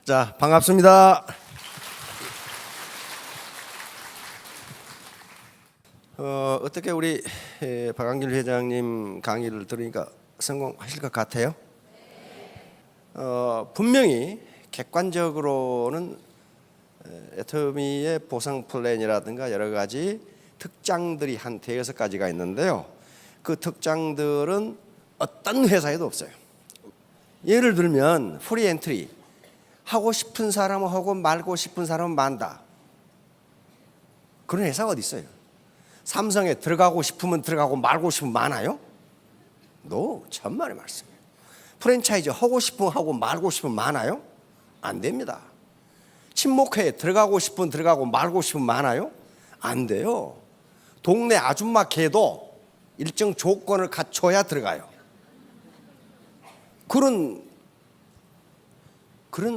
자, 반갑습니다. 어떻게 우리 박한길 회장님 강의를 들으니까 성공하실 것 같아요? 분명히 객관적으로는 애터미의 보상 플랜이라든가 여러 가지 특장들이 한 대여섯 가지가 있는데요. 그 특장들은 어떤 회사에도 없어요. 예를 들면 프리 엔트리, 하고 싶은 사람은 하고 말고 싶은 사람은 만다. 그런 회사가 어디 있어요? 삼성에 들어가고 싶으면 들어가고 말고 싶으면 많아요? 천만의 말씀이에요. 프랜차이즈 하고 싶으면 하고 말고 싶으면 많아요? 안 됩니다. 친목회에 들어가고 싶으면 들어가고 말고 싶으면 많아요? 안 돼요. 동네 아줌마 개도 일정 조건을 갖춰야 들어가요. 그런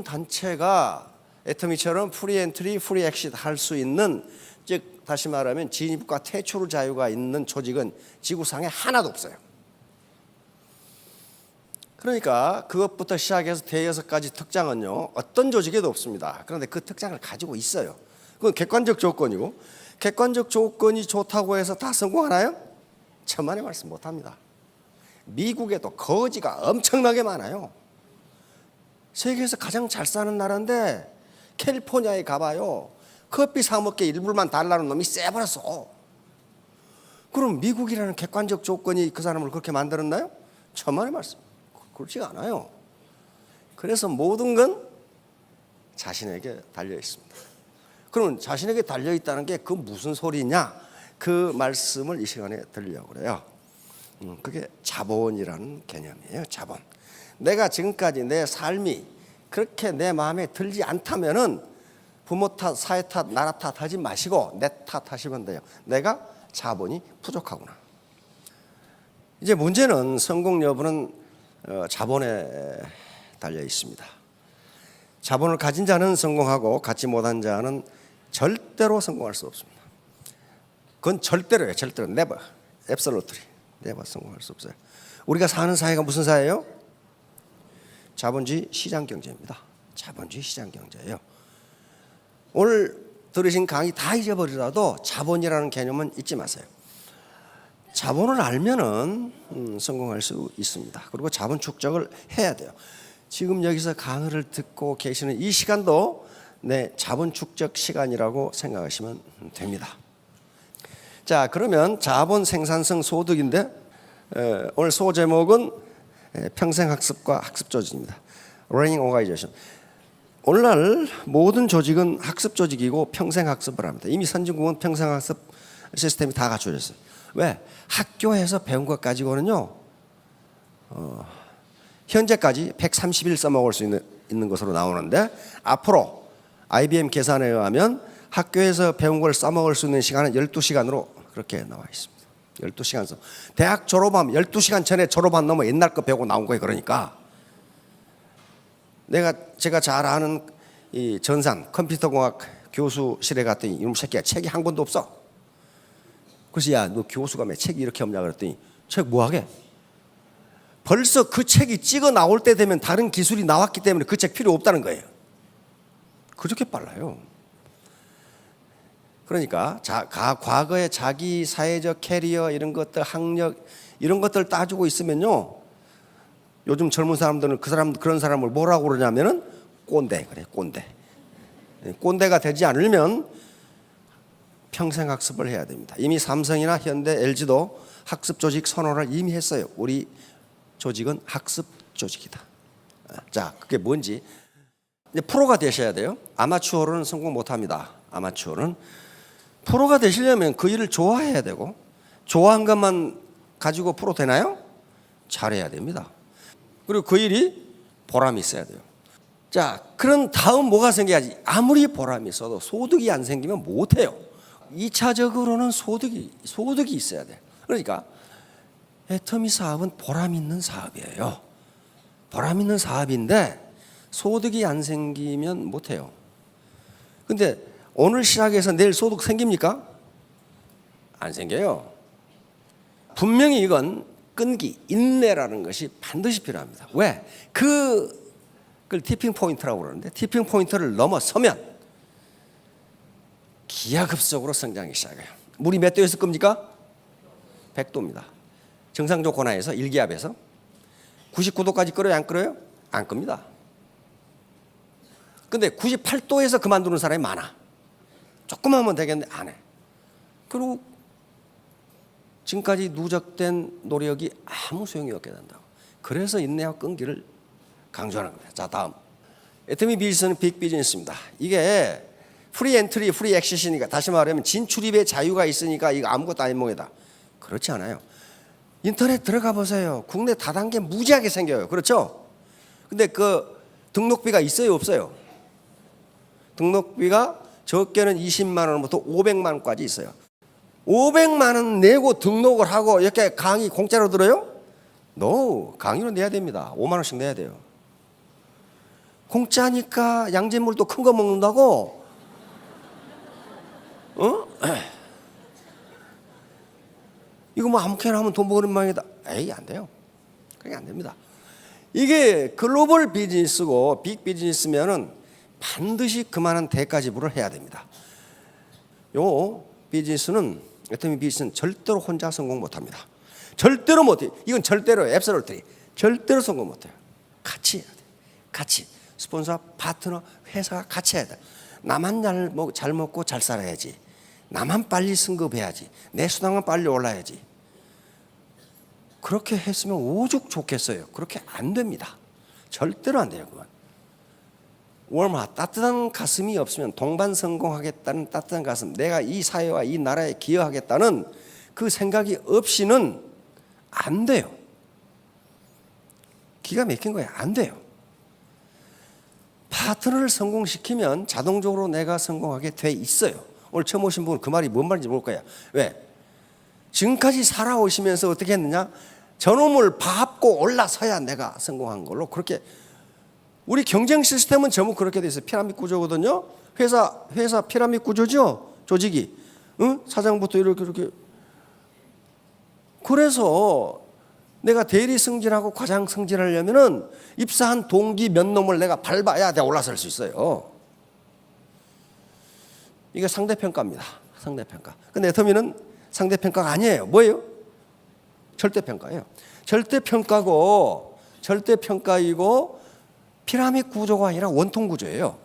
단체가 애터미처럼 프리 엔트리, 프리 엑시트 할 수 있는, 즉 다시 말하면 진입과 퇴출 자유가 있는 조직은 지구상에 하나도 없어요. 그러니까 그것부터 시작해서 대여섯 가지 특장은요, 어떤 조직에도 없습니다. 그런데 그 특장을 가지고 있어요. 그건 객관적 조건이고, 객관적 조건이 좋다고 해서 다 성공하나요? 천만의 말씀 못합니다. 미국에도 거지가 엄청나게 많아요. 세계에서 가장 잘 사는 나라인데 캘리포니아에 가봐요. 커피 사 먹게 일불만 달라는 놈이 쎄버렸어. 그럼 미국이라는 객관적 조건이 그 사람을 그렇게 만들었나요? 천만의 말씀. 그렇지가 않아요. 그래서 모든 건 자신에게 달려 있습니다. 그러면 자신에게 달려 있다는 게 그 무슨 소리냐? 그 말씀을 이 시간에 드리려고 그래요. 그게 자본이라는 개념이에요. 자본. 내가 지금까지 내 삶이 그렇게 내 마음에 들지 않다면은 부모 탓, 사회 탓, 나라 탓 하지 마시고 내 탓 하시면 돼요. 내가 자본이 부족하구나. 이제 문제는 성공 여부는 자본에 달려 있습니다. 자본을 가진 자는 성공하고 갖지 못한 자는 절대로 성공할 수 없습니다. 그건 절대로예요. 절대로. never. absolutely. never 성공할 수 없어요. 우리가 사는 사회가 무슨 사회예요? 자본주의 시장 경제입니다. 자본주의 시장 경제예요. 오늘 들으신 강의 다 잊어버리더라도 자본이라는 개념은 잊지 마세요. 자본을 알면은 성공할 수 있습니다. 그리고 자본 축적을 해야 돼요. 지금 여기서 강의를 듣고 계시는 이 시간도 내 자본 축적 시간이라고 생각하시면 됩니다. 자, 그러면 자본 생산성 소득인데 오늘 소제목은 평생학습과 학습조직입니다. Learning Organization. 오늘날 모든 조직은 학습 조직이고 평생학습을 합니다. 이미 선진국은 평생학습 시스템이 다 갖춰져 있어요. 왜? 학교에서 배운 것 가지고는요, 현재까지 130일 써먹을 수 있는 것으로 나오는데, 앞으로 IBM 계산에 의하면 학교에서 배운 걸 써먹을 수 있는 시간은 12시간으로 그렇게 나와 있습니다. 12시간 써. 대학 졸업하면 12시간 전에 졸업한 놈은 옛날 거 배우고 나온 거예요. 그러니까 제가 잘 아는 이 전산 컴퓨터공학 교수실에 갔더니 이놈 새끼야 책이 한 권도 없어. 그래서 야, 너 교수가 왜 책이 이렇게 없냐 그랬더니 책 뭐하게? 벌써 그 책이 찍어 나올 때 되면 다른 기술이 나왔기 때문에 그 책 필요 없다는 거예요. 그렇게 빨라요. 그러니까 과거의 자기 사회적 캐리어 이런 것들, 학력 이런 것들 따지고 있으면요, 요즘 젊은 사람들은 그런 사람을 뭐라고 그러냐면은 꼰대 그래. 꼰대가 되지 않으면 평생 학습을 해야 됩니다. 이미 삼성이나 현대, LG도 학습 조직 선언을 이미 했어요. 우리 조직은 학습 조직이다. 자, 그게 뭔지 이제 프로가 되셔야 돼요. 아마추어로는 성공 못합니다. 아마추어는 프로가 되시려면 그 일을 좋아해야 되고, 좋아한 것만 가지고 프로 되나요? 잘해야 됩니다. 그리고 그 일이 보람이 있어야 돼요. 자, 그런 다음 뭐가 생겨야지? 아무리 보람이 있어도 소득이 안 생기면 못해요. 2차적으로는 소득이 있어야 돼요. 그러니까 애터미 사업은 보람 있는 사업이에요. 보람 있는 사업인데 소득이 안 생기면 못해요. 근데 오늘 시작해서 내일 소득 생깁니까? 안 생겨요. 분명히 이건 끈기, 인내라는 것이 반드시 필요합니다. 왜? 그 그걸 티핑 포인트라고 그러는데 티핑 포인트를 넘어서면 기하급속으로 성장이 시작해요. 물이 몇 도에서 끕니까? 100도입니다. 정상 조건 하에서 1기압에서 99도까지 끓어요? 안 끓어요? 안 끕니다. 근데 98도에서 그만두는 사람이 많아. 조금만 하면 되겠는데 안 해. 그리고 지금까지 누적된 노력이 아무 소용이 없게 된다고. 그래서 인내와 끈기를 강조하는 겁니다. 자, 다음. 애터미 비즈니스는 빅 비즈니스입니다. 이게 프리 엔트리, 프리 액시스니까 다시 말하면 진출입의 자유가 있으니까 이거 아무것도 아닌 몽이다. 그렇지 않아요. 인터넷 들어가 보세요. 국내 다단계 무지하게 생겨요. 그렇죠? 근데 그 등록비가 있어요, 없어요? 등록비가 적게는 20만 원부터 500만 원까지 있어요. 500만 원 내고 등록을 하고 이렇게 강의 공짜로 들어요? No, 강의로 내야 됩니다. 5만 원씩 내야 돼요. 공짜니까 양잿물도 큰 거 먹는다고? 어? 이거 뭐 아무렇게나 하면 돈 버는 모양이다. 에이, 안 돼요. 그게 안 됩니다. 이게 글로벌 비즈니스고 빅 비즈니스면은 반드시 그만한 대가 지불을 해야 됩니다. 요 비즈니스는 애터미 비즈니스는 절대로 혼자 성공 못합니다. 절대로 못해요. 이건 절대로 앱솔루트리 절대로 성공 못해요. 같이 해야 돼. 같이 스폰서, 파트너, 회사가 같이 해야 돼. 나만 잘 먹고 잘 살아야지. 나만 빨리 승급해야지. 내 수당만 빨리 올라야지. 그렇게 했으면 오죽 좋겠어요. 그렇게 안 됩니다. 절대로 안 돼요. 그건. 월마 따뜻한 가슴이 없으면 동반 성공하겠다는 따뜻한 가슴, 내가 이 사회와 이 나라에 기여하겠다는 그 생각이 없이는 안 돼요. 기가 막힌 거예요. 안 돼요. 파트너를 성공시키면 자동적으로 내가 성공하게 돼 있어요. 오늘 처음 오신 분은 그 말이 뭔 말인지 모를 거야. 왜? 지금까지 살아오시면서 어떻게 했느냐? 저놈을 밟고 올라서야 내가 성공한 걸로 그렇게. 우리 경쟁 시스템은 전부 그렇게 돼 있어요. 피라미드 구조거든요. 회사 피라미드 구조죠. 조직이. 응? 사장부터 이렇게. 그래서 내가 대리 승진하고 과장 승진하려면은 입사한 동기 몇 놈을 내가 밟아야 내가 올라설 수 있어요. 이게 상대평가입니다. 상대평가. 근데 애터미는 상대평가가 아니에요. 뭐예요? 절대평가예요. 절대평가이고 피라미드 구조가 아니라 원통 구조예요.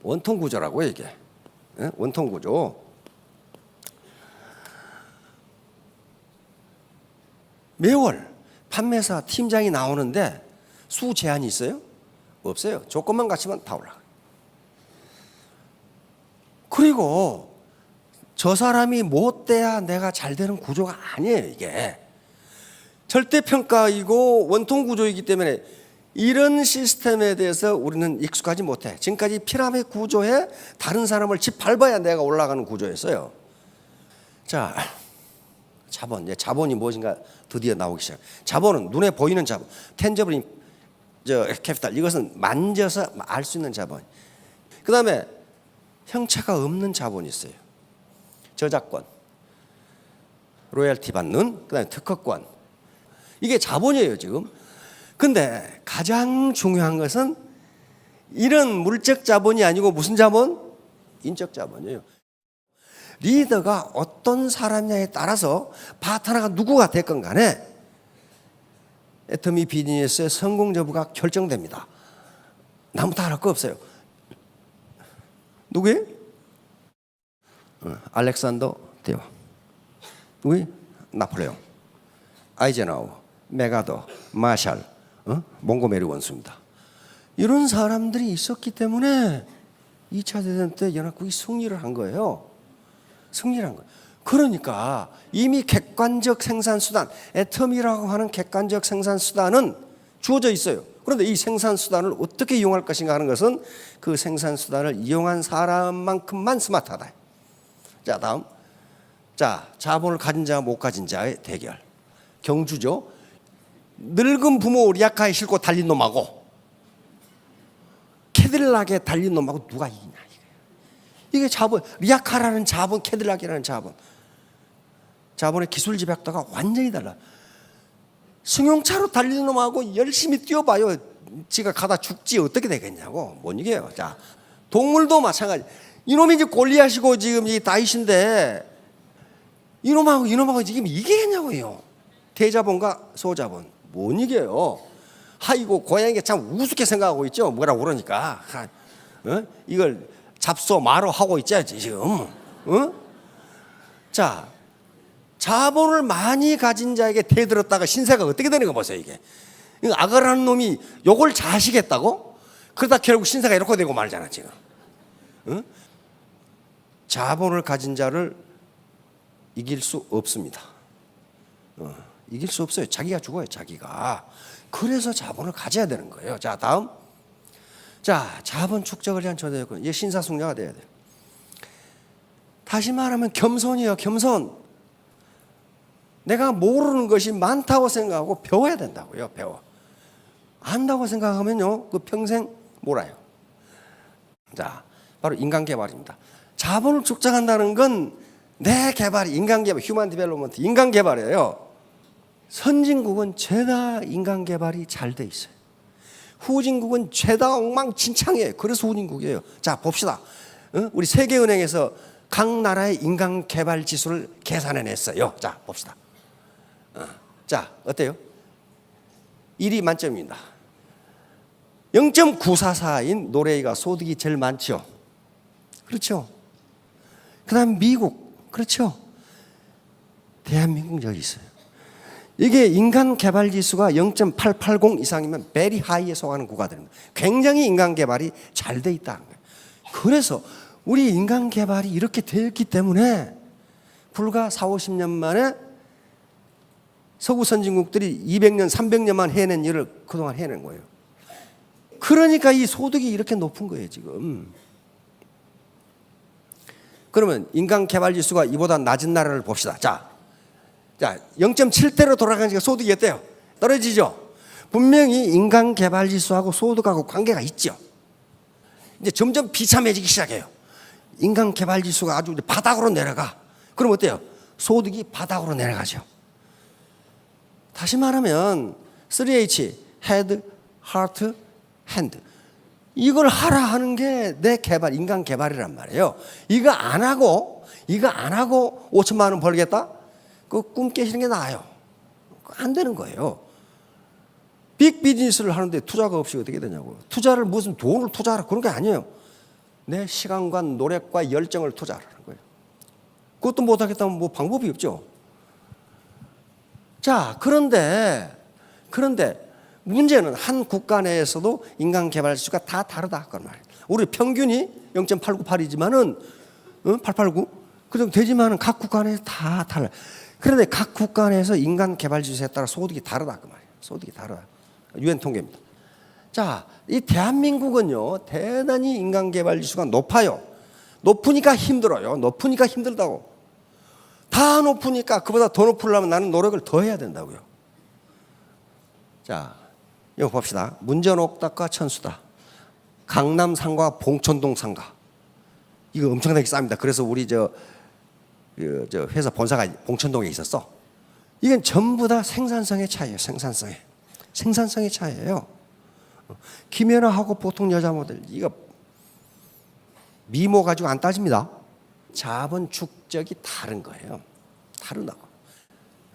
원통 구조라고요, 이게. 네? 원통 구조. 매월 판매사 팀장이 나오는데 수 제한이 있어요? 없어요. 조건만 갖추면 다 올라가요. 그리고 저 사람이 못 돼야 내가 잘 되는 구조가 아니에요, 이게. 절대평가이고 원통 구조이기 때문에 이런 시스템에 대해서 우리는 익숙하지 못해. 지금까지 피라미드 구조에 다른 사람을 짓밟아야 내가 올라가는 구조였어요. 자, 자본. 자본이 무엇인가 드디어 나오기 시작. 자본은 눈에 보이는 자본. 텐저블 캐피탈. 이것은 만져서 알 수 있는 자본. 그 다음에 형체가 없는 자본이 있어요. 저작권, 로열티 받는, 그 다음에 특허권. 이게 자본이에요, 지금. 근데 가장 중요한 것은 이런 물적 자본이 아니고 무슨 자본? 인적 자본이에요. 리더가 어떤 사람냐에 따라서 파트너가 누구가 됐건 간에 애터미 비즈니스의 성공 여부가 결정됩니다. 남부터 할 거 없어요. 누구예요? 알렉산더 대왕. 누구예요? 나폴레옹. 아이젠하워, 메가더, 마샬, 몽고메리 원수입니다. 이런 사람들이 있었기 때문에 2차 대전 때 연합국이 승리를 한 거예요. 승리를 한 거예요. 그러니까 이미 객관적 생산수단, 애터미라고 하는 객관적 생산수단은 주어져 있어요. 그런데 이 생산수단을 어떻게 이용할 것인가 하는 것은 그 생산수단을 이용한 사람만큼만 스마트하다. 자, 다음. 자, 자본을 가진 자와 못 가진 자의 대결. 경주죠. 늙은 부모 리아카에 싣고 달린 놈하고 캐딜락에 달린 놈하고 누가 이기냐. 이게 자본. 리아카라는 자본, 캐딜락이라는 자본. 자본의 기술 집약도가 완전히 달라. 승용차로 달리는 놈하고 열심히 뛰어봐요. 지가 가다 죽지 어떻게 되겠냐고. 못 이겨요. 자, 동물도 마찬가지. 이놈이 이제 골리앗이고 지금 이 다윗인데 이놈하고 지금 이기겠냐고요. 대자본과 소자본 못 이겨요. 아이고 고양이가 참 우습게 생각하고 있죠. 뭐라고 그러니까 이걸 잡소 마로 하고 있죠 지금. 자, 자본을 많이 가진 자에게 대들었다가 신세가 어떻게 되는 거 보세요. 이게 악어라는 놈이 요걸 자시겠다고? 그러다 결국 신세가 이렇게 되고 말잖아 지금. 자본을 가진 자를 이길 수 없습니다. 이길 수 없어요. 자기가 죽어요. 자기가. 그래서 자본을 가져야 되는 거예요. 자, 다음. 자, 자본 축적을 위한 초대요건. 이게 신사숙녀가 돼야 돼요. 다시 말하면 겸손이에요. 겸손. 내가 모르는 것이 많다고 생각하고 배워야 된다고요. 배워. 안다고 생각하면요, 그 평생 몰아요. 자, 바로 인간 개발입니다. 자본을 축적한다는 건 내 개발이 인간 개발, 휴먼 디벨롭먼트, 인간 개발이에요. 선진국은 죄다 인간 개발이 잘 돼 있어요. 후진국은 죄다 엉망진창이에요. 그래서 후진국이에요. 자, 봅시다. 우리 세계은행에서 각 나라의 인간 개발 지수를 계산해 냈어요. 자, 봅시다. 자, 어때요? 1위 만점입니다. 0.944인 노르웨이가 소득이 제일 많죠. 그렇죠. 그 다음 미국. 그렇죠. 대한민국 여기 있어요. 이게 인간 개발 지수가 0.880 이상이면 베리 하이에 속하는 국가가 됩니다. 굉장히 인간 개발이 잘 돼 있다는 거예요. 그래서 우리 인간 개발이 이렇게 되었기 때문에 불과 4, 50년 만에 서구 선진국들이 200년, 300년만 해낸 일을 그동안 해낸 거예요. 그러니까 이 소득이 이렇게 높은 거예요, 지금. 그러면 인간 개발 지수가 이보다 낮은 나라를 봅시다. 자, 0.7대로 돌아가니까 소득이 어때요? 떨어지죠? 분명히 인간 개발 지수하고 소득하고 관계가 있죠. 이제 점점 비참해지기 시작해요. 인간 개발 지수가 아주 바닥으로 내려가. 그럼 어때요? 소득이 바닥으로 내려가죠. 다시 말하면 3H, Head, Heart, Hand. 이걸 하라 하는 게 내 개발, 인간 개발이란 말이에요. 이거 안 하고 5천만 원 벌겠다? 그 꿈 깨시는 게 나아요. 안 되는 거예요. 빅 비즈니스를 하는데 투자가 없이 어떻게 되냐고요. 투자를 무슨 돈을 투자하라 그런 게 아니에요. 내 시간과 노력과 열정을 투자하라는 거예요. 그것도 못하겠다면 뭐 방법이 없죠. 자, 그런데 문제는 한 국가 내에서도 인간 개발 지수가 다 다르다 그 말이에요. 우리 평균이 0.898이지만은 889 그 정도 되지만은 각 국가 내에서 다 달라요. 그런데 각 국가 내에서 인간 개발 지수에 따라 소득이 다르다 그 말이에요. 소득이 다르다. 유엔 통계입니다. 자, 이 대한민국은요 대단히 인간 개발 지수가 높아요. 높으니까 힘들어요. 높으니까 힘들다고. 다 높으니까 그보다 더 높으려면 나는 노력을 더 해야 된다고요. 자, 이거 봅시다. 문전옥답과 천수다. 강남 상가, 봉천동 상가. 이거 엄청나게 쌉니다. 그래서 우리 저 회사 본사가 봉천동에 있었어. 이건 전부 다 생산성의 차이예요. 생산성의 차이예요. 김연아하고 보통 여자 모델 이거 미모 가지고 안 따집니다. 자본 축적이 다른 거예요. 다르다고.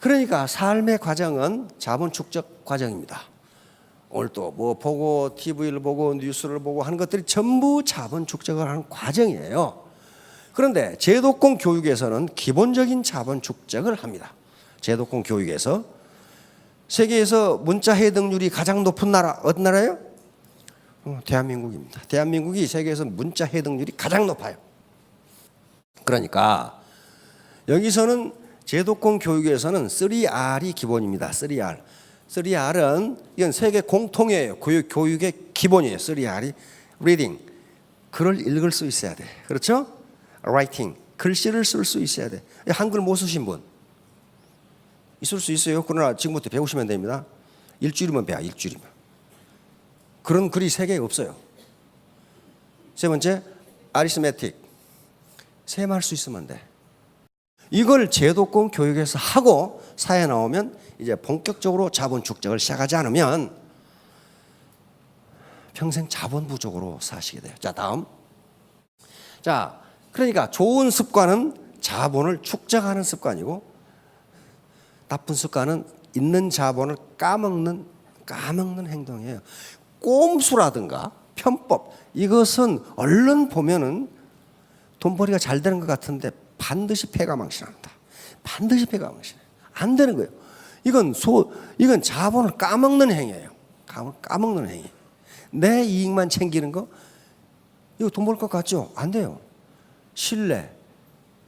그러니까 삶의 과정은 자본 축적 과정입니다. 오늘 또 뭐 보고 TV를 보고 뉴스를 보고 하는 것들이 전부 자본 축적을 하는 과정이에요. 그런데 제도권 교육에서는 기본적인 자본 축적을 합니다. 제도권 교육에서 세계에서 문자 해독률이 가장 높은 나라 어떤 나라예요? 대한민국입니다. 대한민국이 세계에서 문자 해독률이 가장 높아요. 그러니까 여기서는 제도권 교육에서는 3R이 기본입니다. 3R. 3R은 이건 세계 공통이에요. 교육의 기본이에요. 3R이 reading, 글을 읽을 수 있어야 돼. 그렇죠? writing, 글씨를 쓸 수 있어야 돼. 한글 못 쓰신 분 있을 수 있어요. 그러나 지금부터 배우시면 됩니다. 일주일이면 배워. 일주일이면. 그런 글이 세계에 없어요. 세 번째, arithmetic. 셈할 수 있으면 돼. 이걸 제도권 교육에서 하고 사회 나오면 이제 본격적으로 자본 축적을 시작하지 않으면 평생 자본 부족으로 사시게 돼요. 자, 다음. 자, 그러니까 좋은 습관은 자본을 축적하는 습관이고, 나쁜 습관은 있는 자본을 까먹는 행동이에요. 꼼수라든가 편법, 이것은 얼른 보면은 돈벌이가 잘 되는 것 같은데 반드시 패가망신합니다. 반드시 패가망신해요. 안 되는 거예요. 이건 자본을 까먹는 행위예요. 까먹는 행위. 내 이익만 챙기는 거, 이거 돈 벌 것 같죠? 안 돼요. 신뢰,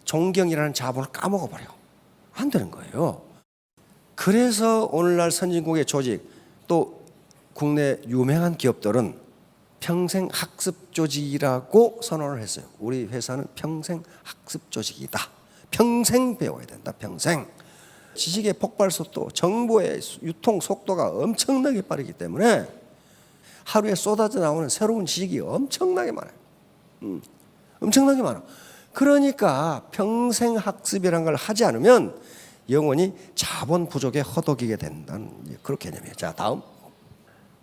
존경이라는 자본을 까먹어 버려. 안 되는 거예요. 그래서 오늘날 선진국의 조직, 또 국내 유명한 기업들은 평생 학습 조직이라고 선언을 했어요. 우리 회사는 평생 학습 조직이다. 평생 배워야 된다. 평생. 지식의 폭발 속도, 정보의 유통 속도가 엄청나게 빠르기 때문에 하루에 쏟아져 나오는 새로운 지식이 엄청나게 많아요. 엄청나게 많아. 그러니까 평생 학습이라는 걸 하지 않으면 영원히 자본 부족에 허덕이게 된다는 그런 개념이에요. 자, 다음.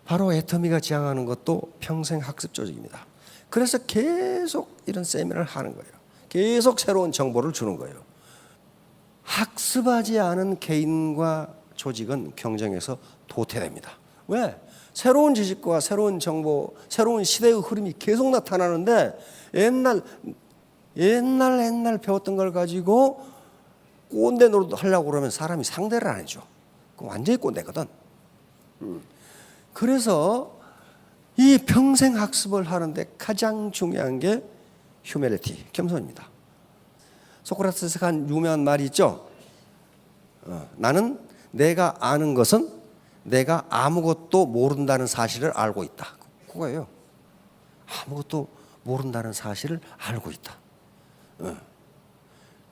바로 애터미가 지향하는 것도 평생 학습 조직입니다. 그래서 계속 이런 세미나를 하는 거예요. 계속 새로운 정보를 주는 거예요. 학습하지 않은 개인과 조직은 경쟁에서 도태됩니다. 왜? 새로운 지식과 새로운 정보, 새로운 시대의 흐름이 계속 나타나는데 옛날 배웠던 걸 가지고 꼰대 노릇 하려고 그러면 사람이 상대를 안 해줘. 그럼 완전히 꼰대거든. 그래서 이 평생 학습을 하는데 가장 중요한 게 휴메리티, 겸손입니다. 소크라테스가 한 유명한 말이 있죠. 나는 내가 아는 것은 내가 아무것도 모른다는 사실을 알고 있다. 그거예요. 아무것도 모른다는 사실을 알고 있다.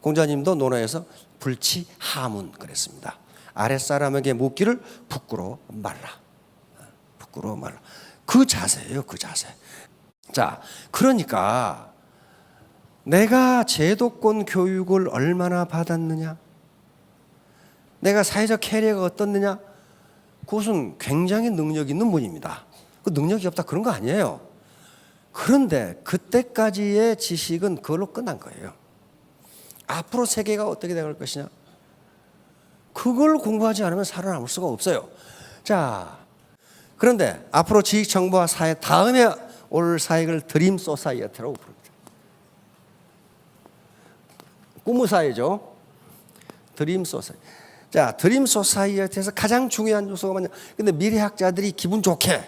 공자님도 논어에서 불치하문 그랬습니다. 아랫사람에게 묻기를 부끄러워 말라. 부끄러워 말라. 그 자세예요. 그 자세. 자, 그러니까 내가 제도권 교육을 얼마나 받았느냐, 내가 사회적 캐리어가 어떻느냐, 그것은 굉장히 능력 있는 분입니다. 그 능력이 없다 그런 거 아니에요. 그런데 그때까지의 지식은 그걸로 끝난 거예요. 앞으로 세계가 어떻게 될 것이냐, 그걸 공부하지 않으면 살아남을 수가 없어요. 자, 그런데 앞으로 지식 정보화 사회 다음에 올 사회를 드림 소사이어티라고 부릅니다. 꿈의 사회죠. 드림 소사이어티. 자, 드림 소사이어티에서 가장 중요한 요소가 뭐냐? 근데 미래학자들이 기분 좋게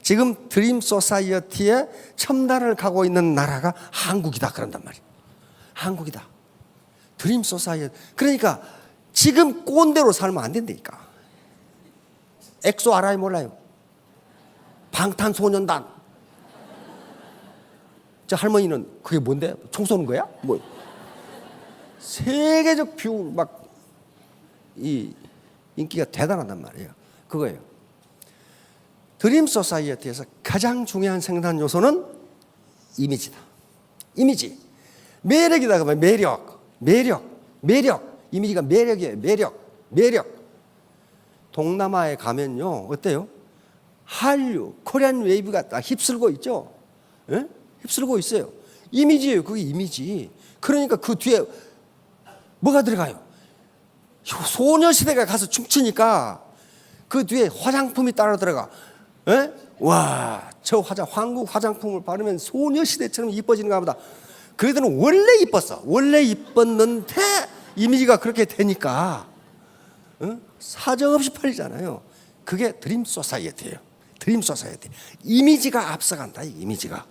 지금 드림 소사이어티에 첨단을 가고 있는 나라가 한국이다 그런단 말이에요. 한국이다. 드림 소사이어티. 그러니까 지금 꼰대로 살면 안 된다니까. 엑소 알아요 몰라요? 방탄소년단. 저 할머니는 그게 뭔데? 총 쏘는 거야? 뭐 세계적 뷰 막 이 인기가 대단하단 말이에요. 그거예요. 드림 소사이어티에서 가장 중요한 생산 요소는 이미지다. 이미지. 매력이다 그러면 매력. 이미지가 매력이에요. 매력. 동남아에 가면요. 어때요? 한류, 코리안 웨이브가 딱 휩쓸고 있죠. 예? 휩쓸고 있어요. 이미지예요. 그게 이미지. 그러니까 그 뒤에 뭐가 들어가요? 소녀시대가 가서 춤추니까 그 뒤에 화장품이 따라 들어가. 예? 와, 저 한국 화장품을 바르면 소녀시대처럼 이뻐지는가 보다. 그들은 원래 이뻤어. 원래 이뻤는데 이미지가 그렇게 되니까 사정없이 팔리잖아요. 그게 드림 소사이어티예요. 드림 소사이어티. 이미지가 앞서간다. 이미지가.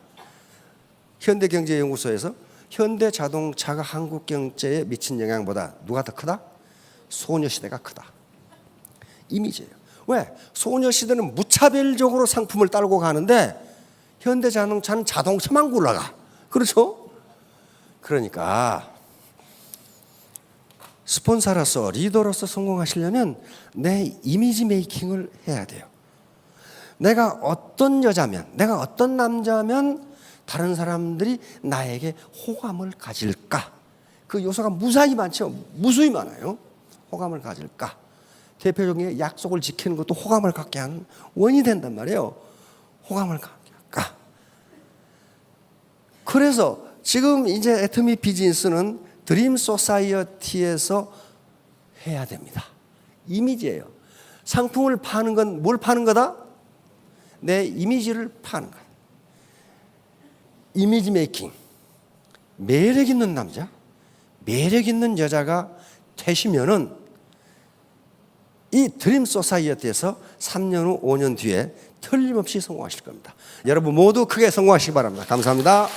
현대경제연구소에서 현대 자동차가 한국 경제에 미친 영향보다 누가 더 크다? 소녀시대가 크다. 이미지예요. 왜? 소녀시대는 무차별적으로 상품을 따르고 가는데 현대 자동차는 자동차만 굴러가. 그렇죠? 그러니까 스폰서로서 리더로서 성공하시려면 내 이미지 메이킹을 해야 돼요. 내가 어떤 여자면, 내가 어떤 남자면 다른 사람들이 나에게 호감을 가질까? 그 요소가 무수히 많죠. 무수히 많아요. 호감을 가질까? 대표적인 약속을 지키는 것도 호감을 갖게 하는 원인이 된단 말이에요. 호감을 갖게 하고. 그래서 지금 이제 애터미 비즈니스는 드림 소사이어티에서 해야 됩니다. 이미지예요. 상품을 파는 건 뭘 파는 거다? 내 이미지를 파는 거다. 이미지 메이킹. 매력 있는 남자, 매력 있는 여자가 되시면은 이 드림 소사이어티에서 3년 후, 5년 뒤에 틀림없이 성공하실 겁니다. 여러분 모두 크게 성공하시기 바랍니다. 감사합니다.